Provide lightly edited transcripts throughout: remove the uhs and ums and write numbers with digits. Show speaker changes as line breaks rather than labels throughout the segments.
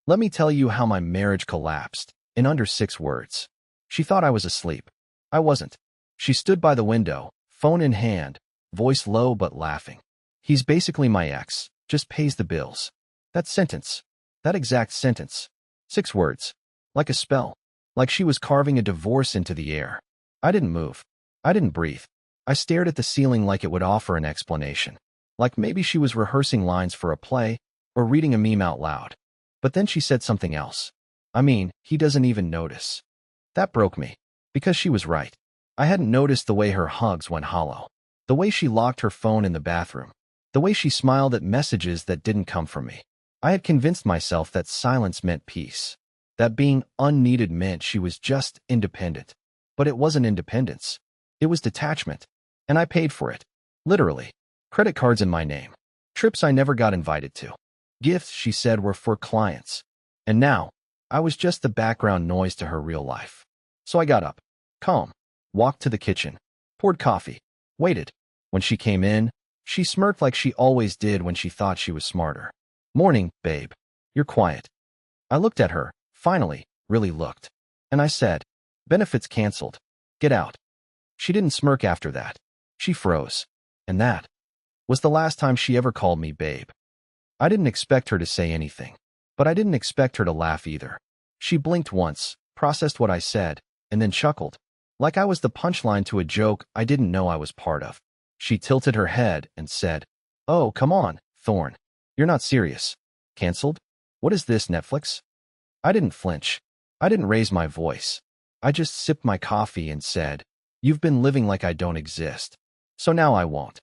Let me tell you how my marriage collapsed, in under 6 words. She thought I was asleep. I wasn't. She stood by the window, phone in hand, voice low but laughing. He's basically my ex, just pays the bills. That sentence. That exact sentence. 6 words. Like a spell. Like she was carving a divorce into the air. I didn't move. I didn't breathe. I stared at the ceiling like it would offer an explanation. Like maybe she was rehearsing lines for a play, or reading a meme out loud. But then she said something else. I mean, he doesn't even notice. That broke me. Because she was right. I hadn't noticed the way her hugs went hollow. The way she locked her phone in the bathroom. The way she smiled at messages that didn't come from me. I had convinced myself that silence meant peace. That being unneeded meant she was just independent. But it wasn't independence. It was detachment. And I paid for it. Literally. Credit cards in my name. Trips I never got invited to. Gifts she said were for clients. And now, I was just the background noise to her real life. So I got up. Calm. Walked to the kitchen. Poured coffee. Waited. When she came in, she smirked like she always did when she thought she was smarter. Morning, babe. You're quiet. I looked at her, finally, really looked. And I said, benefits canceled. Get out. She didn't smirk after that. She froze. And that was the last time she ever called me babe. I didn't expect her to say anything. But I didn't expect her to laugh either. She blinked once, processed what I said, and then chuckled. Like I was the punchline to a joke I didn't know I was part of. She tilted her head and said, oh, come on, Thorne. You're not serious. Canceled? What is this, Netflix? I didn't flinch. I didn't raise my voice. I just sipped my coffee and said, you've been living like I don't exist. So now I won't.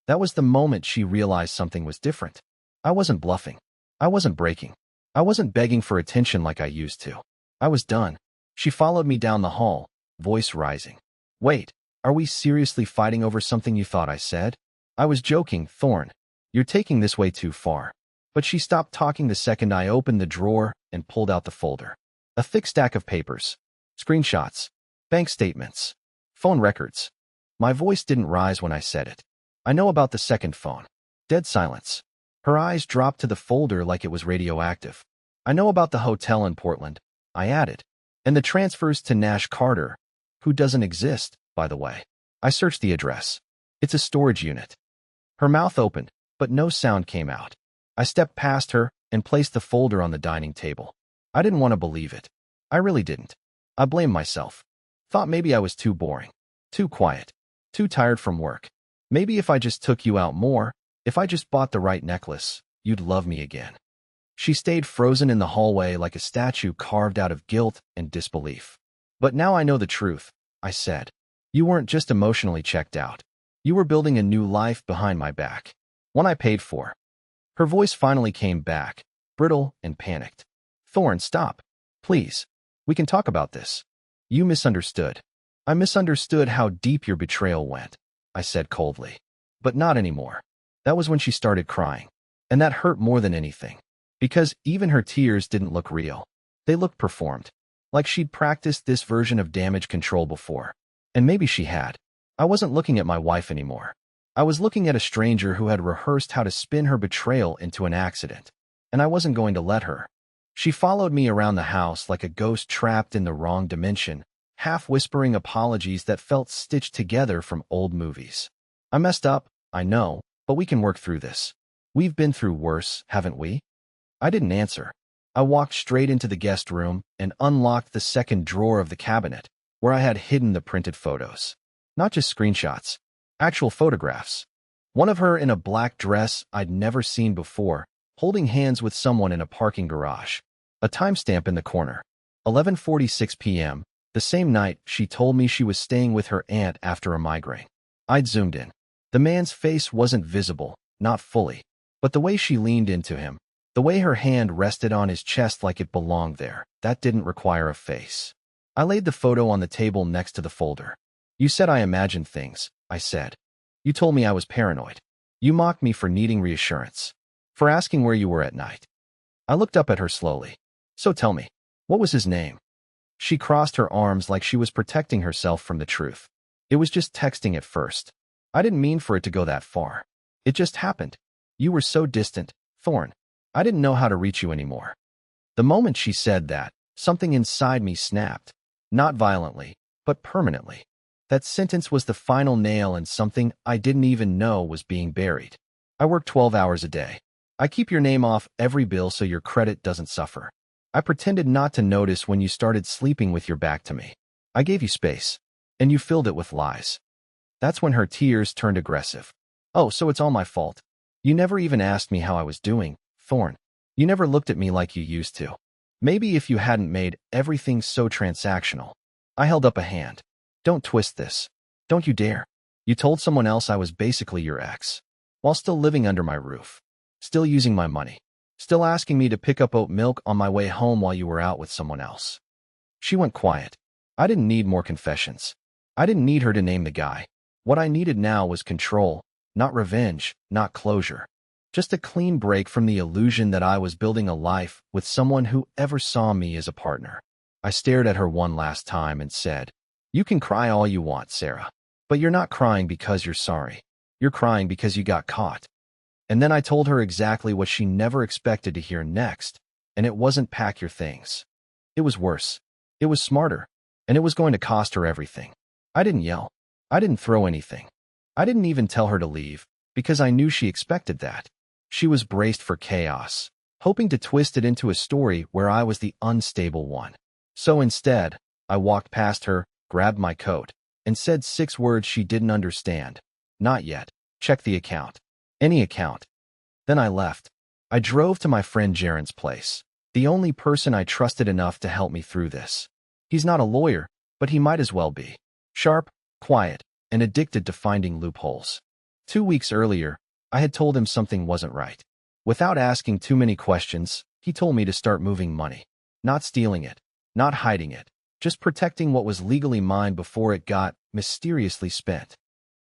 That was the moment she realized something was different. I wasn't bluffing. I wasn't breaking. I wasn't begging for attention like I used to. I was done. She followed me down the hall, voice rising. Wait, are we seriously fighting over something you thought I said? I was joking, Thorne. You're taking this way too far. But she stopped talking the second I opened the drawer and pulled out the folder. A thick stack of papers. Screenshots. Bank statements. Phone records. My voice didn't rise when I said it. I know about the second phone. Dead silence. Her eyes dropped to the folder like it was radioactive. I know about the hotel in Portland. I added. And the transfers to Nash Carter, who doesn't exist, by the way. I searched the address. It's a storage unit. Her mouth opened, but no sound came out. I stepped past her and placed the folder on the dining table. I didn't want to believe it. I really didn't. I blamed myself. Thought maybe I was too boring. Too quiet. Too tired from work. Maybe if I just took you out more, if I just bought the right necklace, you'd love me again. She stayed frozen in the hallway like a statue carved out of guilt and disbelief. But now I know the truth, I said. You weren't just emotionally checked out. You were building a new life behind my back. One I paid for. Her voice finally came back, brittle and panicked. Thorne, stop. Please. We can talk about this. You misunderstood. I misunderstood how deep your betrayal went, I said coldly. But not anymore. That was when she started crying. And that hurt more than anything. Because even her tears didn't look real. They looked performed. Like she'd practiced this version of damage control before. And maybe she had. I wasn't looking at my wife anymore. I was looking at a stranger who had rehearsed how to spin her betrayal into an accident. And I wasn't going to let her. She followed me around the house like a ghost trapped in the wrong dimension, half whispering apologies that felt stitched together from old movies. I messed up, I know, but we can work through this. We've been through worse, haven't we? I didn't answer. I walked straight into the guest room and unlocked the second drawer of the cabinet, where I had hidden the printed photos. Not just screenshots. Actual photographs. One of her in a black dress I'd never seen before, holding hands with someone in a parking garage. A timestamp in the corner. 11:46 p.m., the same night she told me she was staying with her aunt after a migraine. I'd zoomed in. The man's face wasn't visible, not fully. But the way she leaned into him, the way her hand rested on his chest like it belonged there, that didn't require a face. I laid the photo on the table next to the folder. You said I imagined things, I said. You told me I was paranoid. You mocked me for needing reassurance. For asking where you were at night. I looked up at her slowly. So tell me, what was his name? She crossed her arms like she was protecting herself from the truth. It was just texting at first. I didn't mean for it to go that far. It just happened. You were so distant, Thorne. I didn't know how to reach you anymore. The moment she said that, something inside me snapped. Not violently, but permanently. That sentence was the final nail in something I didn't even know was being buried. I work 12 hours a day. I keep your name off every bill so your credit doesn't suffer. I pretended not to notice when you started sleeping with your back to me. I gave you space, and you filled it with lies. That's when her tears turned aggressive. Oh, so it's all my fault. You never even asked me how I was doing, Thorn. You never looked at me like you used to. Maybe if you hadn't made everything so transactional. I held up a hand. Don't twist this. Don't you dare. You told someone else I was basically your ex, while still living under my roof, still using my money, still asking me to pick up oat milk on my way home while you were out with someone else. She went quiet. I didn't need more confessions. I didn't need her to name the guy. What I needed now was control, not revenge, not closure. Just a clean break from the illusion that I was building a life with someone who ever saw me as a partner. I stared at her one last time and said, "You can cry all you want, Sarah. But you're not crying because you're sorry. You're crying because you got caught." And then I told her exactly what she never expected to hear next, and it wasn't pack your things. It was worse. It was smarter, and it was going to cost her everything. I didn't yell. I didn't throw anything. I didn't even tell her to leave, because I knew she expected that. She was braced for chaos, hoping to twist it into a story where I was the unstable one. So instead, I walked past her, grabbed my coat, and said 6 words she didn't understand. Not yet. Check the account. Any account. Then I left. I drove to my friend Jaren's place, the only person I trusted enough to help me through this. He's not a lawyer, but he might as well be. Sharp, quiet, and addicted to finding loopholes. 2 weeks earlier, I had told him something wasn't right. Without asking too many questions, he told me to start moving money. Not stealing it, not hiding it, just protecting what was legally mine before it got mysteriously spent.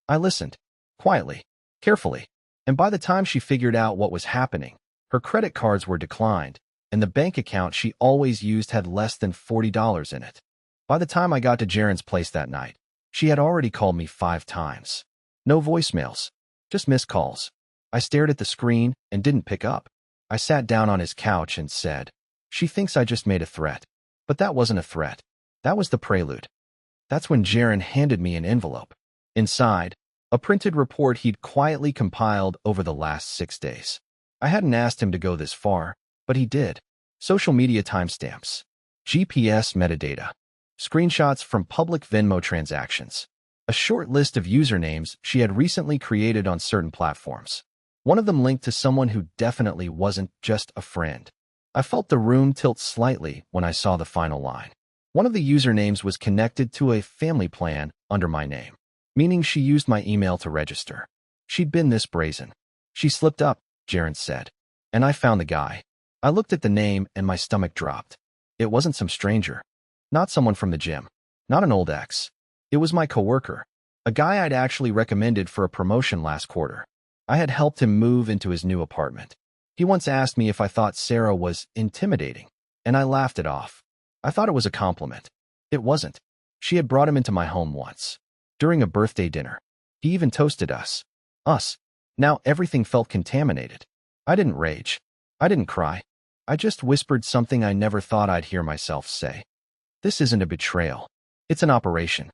I listened, quietly, carefully, and by the time she figured out what was happening, her credit cards were declined, and the bank account she always used had less than $40 in it. By the time I got to Jaren's place that night, she had already called me 5 times. No voicemails, just missed calls. I stared at the screen and didn't pick up. I sat down on his couch and said, "She thinks I just made a threat." But that wasn't a threat. That was the prelude. That's when Jaren handed me an envelope. Inside, a printed report he'd quietly compiled over the last 6 days. I hadn't asked him to go this far, but he did. Social media timestamps, GPS metadata, screenshots from public Venmo transactions, a short list of usernames she had recently created on certain platforms. One of them linked to someone who definitely wasn't just a friend. I felt the room tilt slightly when I saw the final line. One of the usernames was connected to a family plan under my name, meaning she used my email to register. She'd been this brazen. She slipped up, Jaren said, and I found the guy. I looked at the name and my stomach dropped. It wasn't some stranger. Not someone from the gym. Not an old ex. It was my coworker, a guy I'd actually recommended for a promotion last quarter. I had helped him move into his new apartment. He once asked me if I thought Sarah was intimidating, and I laughed it off. I thought it was a compliment. It wasn't. She had brought him into my home once, during a birthday dinner. He even toasted us. Us. Now everything felt contaminated. I didn't rage. I didn't cry. I just whispered something I never thought I'd hear myself say. This isn't a betrayal. It's an operation.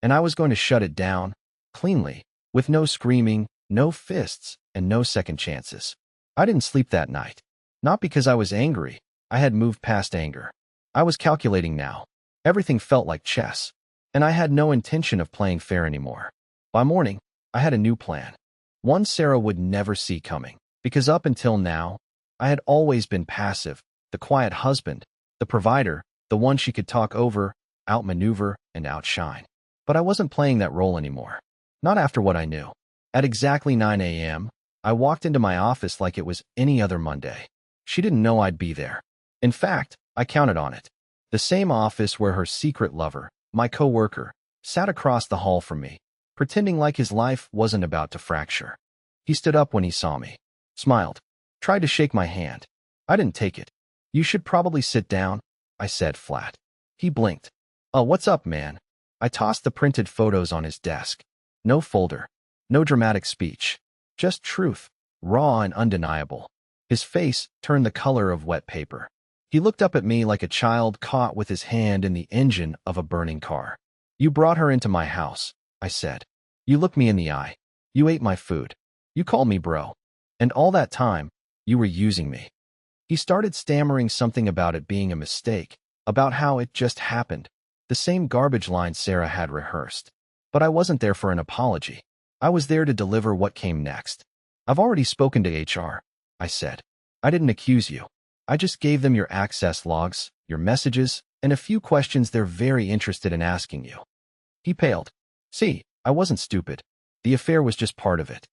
And I was going to shut it down, cleanly, with no screaming, no fists, and no second chances. I didn't sleep that night. Not because I was angry. I had moved past anger. I was calculating now. Everything felt like chess, and I had no intention of playing fair anymore. By morning, I had a new plan. One Sarah would never see coming, because up until now, I had always been passive, the quiet husband, the provider, the one she could talk over, outmaneuver, and outshine. But I wasn't playing that role anymore. Not after what I knew. At exactly 9 a.m., I walked into my office like it was any other Monday. She didn't know I'd be there. In fact, I counted on it. The same office where her secret lover, my coworker, sat across the hall from me, pretending like his life wasn't about to fracture. He stood up when he saw me, smiled, tried to shake my hand. I didn't take it. "You should probably sit down," I said flat. He blinked. "Oh, what's up, man?" I tossed the printed photos on his desk. No folder. No dramatic speech. Just truth, raw and undeniable. His face turned the color of wet paper. He looked up at me like a child caught with his hand in the engine of a burning car. You brought her into my house, I said. You looked me in the eye. You ate my food. You called me bro. And all that time, you were using me. He started stammering something about it being a mistake, about how it just happened, the same garbage line Sarah had rehearsed. But I wasn't there for an apology. I was there to deliver what came next. I've already spoken to HR, I said. I didn't accuse you. I just gave them your access logs, your messages, and a few questions they're very interested in asking you. He paled. See, I wasn't stupid. The affair was just part of it.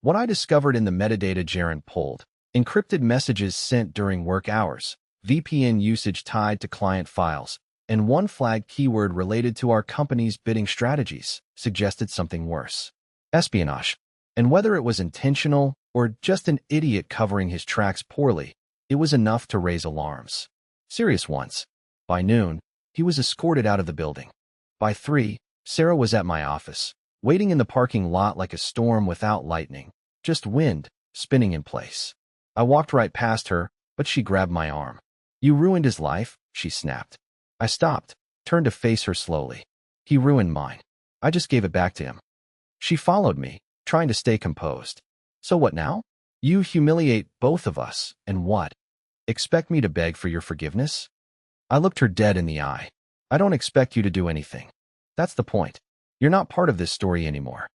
What I discovered in the metadata Jaren pulled, encrypted messages sent during work hours, VPN usage tied to client files, and one flagged keyword related to our company's bidding strategies, suggested something worse. Espionage. And whether it was intentional or just an idiot covering his tracks poorly, it was enough to raise alarms. Serious ones. By noon, he was escorted out of the building. By 3, Sarah was at my office, waiting in the parking lot like a storm without lightning, just wind, spinning in place. I walked right past her, but she grabbed my arm. You ruined his life, she snapped. I stopped, turned to face her slowly. He ruined mine. I just gave it back to him. She followed me, trying to stay composed. So what now? You humiliate both of us, and what? Expect me to beg for your forgiveness? I looked her dead in the eye. I don't expect you to do anything. That's the point. You're not part of this story anymore.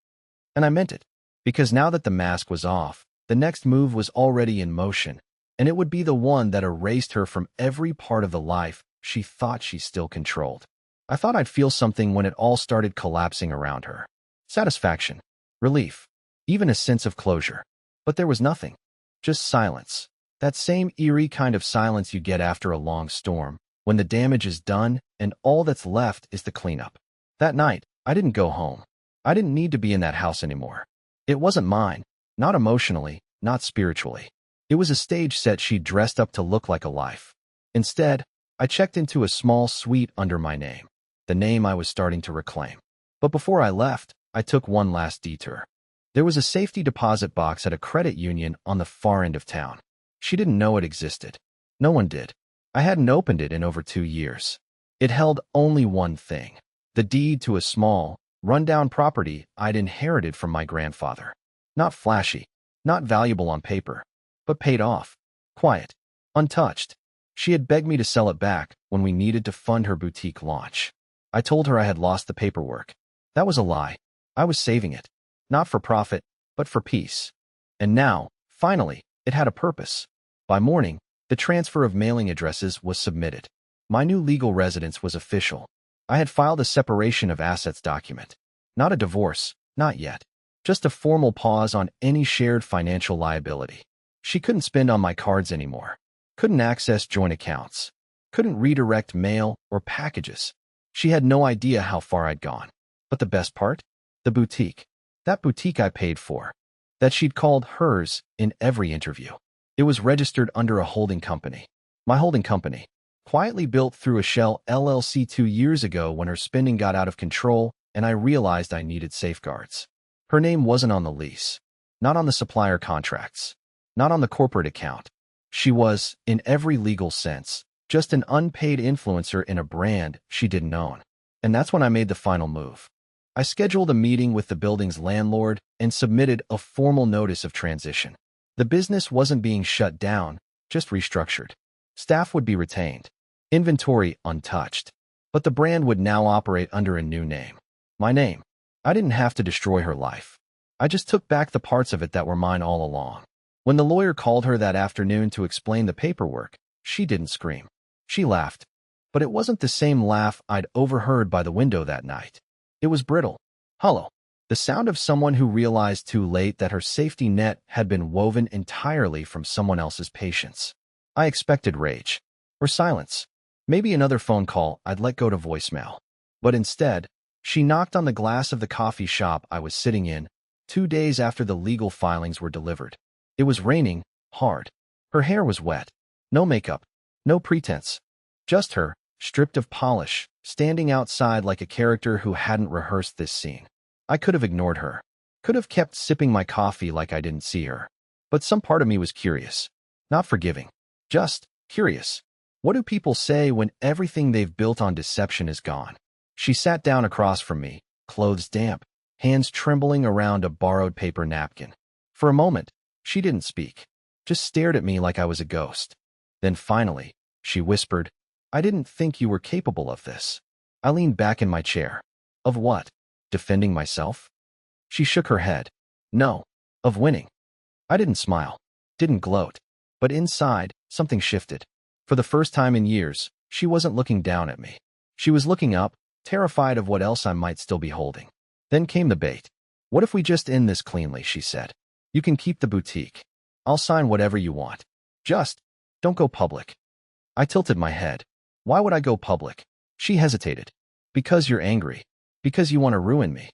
And I meant it, because now that the mask was off, the next move was already in motion, and it would be the one that erased her from every part of the life she thought she still controlled. I thought I'd feel something when it all started collapsing around her. Satisfaction, relief, even a sense of closure. But there was nothing. Just silence. That same eerie kind of silence you get after a long storm, when the damage is done and all that's left is the cleanup. That night, I didn't go home. I didn't need to be in that house anymore. It wasn't mine, not emotionally, not spiritually. It was a stage set she'd dressed up to look like a life. Instead, I checked into a small suite under my name, the name I was starting to reclaim. But before I left, I took one last detour. There was a safety deposit box at a credit union on the far end of town. She didn't know it existed. No one did. I hadn't opened it in over 2 years. It held only one thing: the deed to a small, rundown property I'd inherited from my grandfather. Not flashy, not valuable on paper, but paid off, quiet, untouched. She had begged me to sell it back when we needed to fund her boutique launch. I told her I had lost the paperwork. That was a lie. I was saving it, not for profit, but for peace. And now, finally, it had a purpose. By morning, the transfer of mailing addresses was submitted. My new legal residence was official. I had filed a separation of assets document. Not a divorce, not yet. Just a formal pause on any shared financial liability. She couldn't spend on my cards anymore. Couldn't access joint accounts. Couldn't redirect mail or packages. She had no idea how far I'd gone. But the best part? The boutique. That boutique I paid for. That she'd called hers in every interview. It was registered under a holding company. My holding company. Quietly built through a shell LLC 2 years ago when her spending got out of control and I realized I needed safeguards. Her name wasn't on the lease. Not on the supplier contracts. Not on the corporate account. She was, in every legal sense, just an unpaid influencer in a brand she didn't own. And that's when I made the final move. I scheduled a meeting with the building's landlord and submitted a formal notice of transition. The business wasn't being shut down, just restructured. Staff would be retained. Inventory untouched. But the brand would now operate under a new name. My name. I didn't have to destroy her life. I just took back the parts of it that were mine all along. When the lawyer called her that afternoon to explain the paperwork, she didn't scream. She laughed. But it wasn't the same laugh I'd overheard by the window that night. It was brittle, hollow, the sound of someone who realized too late that her safety net had been woven entirely from someone else's patience. I expected rage, or silence, maybe another phone call I'd let go to voicemail. But instead, she knocked on the glass of the coffee shop I was sitting in 2 days after the legal filings were delivered. It was raining, hard. Her hair was wet. No makeup, no pretense. Just her, stripped of polish, standing outside like a character who hadn't rehearsed this scene. I could have ignored her. Could have kept sipping my coffee like I didn't see her. But some part of me was curious. Not forgiving. Just curious. What do people say when everything they've built on deception is gone? She sat down across from me, clothes damp, hands trembling around a borrowed paper napkin. For a moment, she didn't speak, just stared at me like I was a ghost. Then finally, she whispered, "I didn't think you were capable of this." I leaned back in my chair. Of what? Defending myself? She shook her head. No, of winning. I didn't smile, didn't gloat, but inside, something shifted. For the first time in years, she wasn't looking down at me. She was looking up, terrified of what else I might still be holding. Then came the bait. "What if we just end this cleanly?" she said. "You can keep the boutique. I'll sign whatever you want. Just, don't go public." I tilted my head. Why would I go public? She hesitated. "Because you're angry. Because you want to ruin me."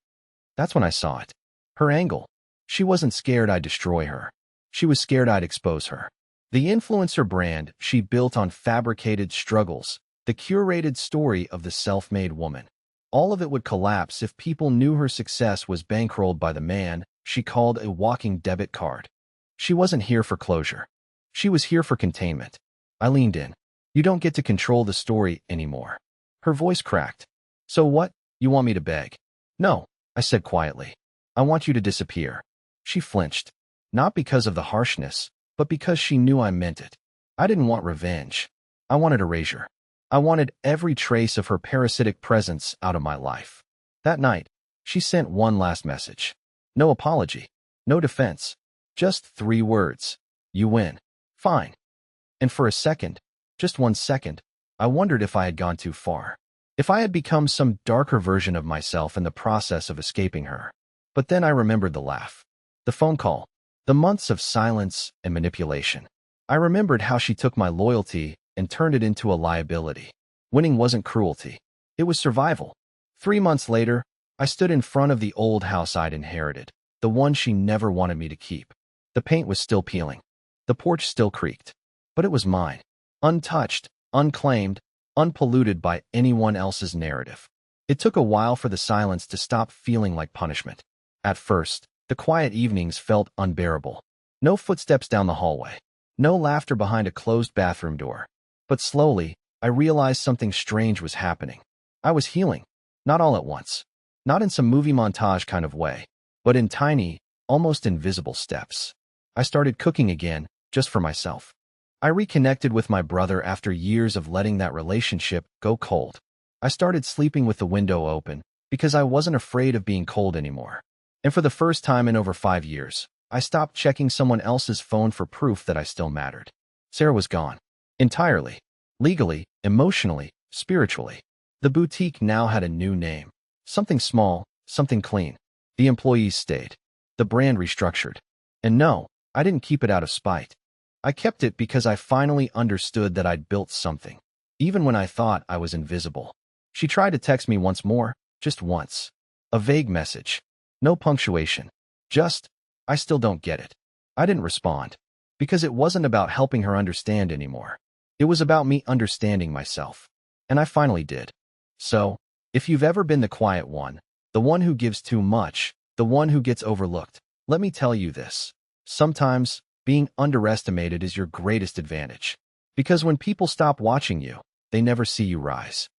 That's when I saw it. Her angle. She wasn't scared I'd destroy her. She was scared I'd expose her. The influencer brand she built on fabricated struggles, the curated story of the self-made woman. All of it would collapse if people knew her success was bankrolled by the man she called a walking debit card. She wasn't here for closure. She was here for containment. I leaned in. "You don't get to control the story anymore." Her voice cracked. "So what? You want me to beg?" "No," I said quietly. "I want you to disappear." She flinched. Not because of the harshness, but because she knew I meant it. I didn't want revenge. I wanted erasure. I wanted every trace of her parasitic presence out of my life. That night, she sent one last message. No apology. No defense. Just 3 words. "You win." Fine. And for a second, just 1 second, I wondered if I had gone too far. If I had become some darker version of myself in the process of escaping her. But then I remembered the laugh. The phone call. The months of silence and manipulation. I remembered how she took my loyalty and turned it into a liability. Winning wasn't cruelty. It was survival. 3 months later, I stood in front of the old house I'd inherited, the one she never wanted me to keep. The paint was still peeling. The porch still creaked. But it was mine. Untouched, unclaimed, unpolluted by anyone else's narrative. It took a while for the silence to stop feeling like punishment. At first, the quiet evenings felt unbearable. No footsteps down the hallway. No laughter behind a closed bathroom door. But slowly, I realized something strange was happening. I was healing. Not all at once. Not in some movie montage kind of way, but in tiny, almost invisible steps. I started cooking again, just for myself. I reconnected with my brother after years of letting that relationship go cold. I started sleeping with the window open, because I wasn't afraid of being cold anymore. And for the first time in over 5 years, I stopped checking someone else's phone for proof that I still mattered. Sarah was gone. Entirely. Legally, emotionally, spiritually. The boutique now had a new name. Something small, something clean. The employees stayed. The brand restructured. And no, I didn't keep it out of spite. I kept it because I finally understood that I'd built something, even when I thought I was invisible. She tried to text me once more, just once. A vague message. No punctuation. Just, "I still don't get it." I didn't respond, because it wasn't about helping her understand anymore. It was about me understanding myself. And I finally did. So, if you've ever been the quiet one, the one who gives too much, the one who gets overlooked, let me tell you this. Sometimes, being underestimated is your greatest advantage. Because when people stop watching you, they never see you rise.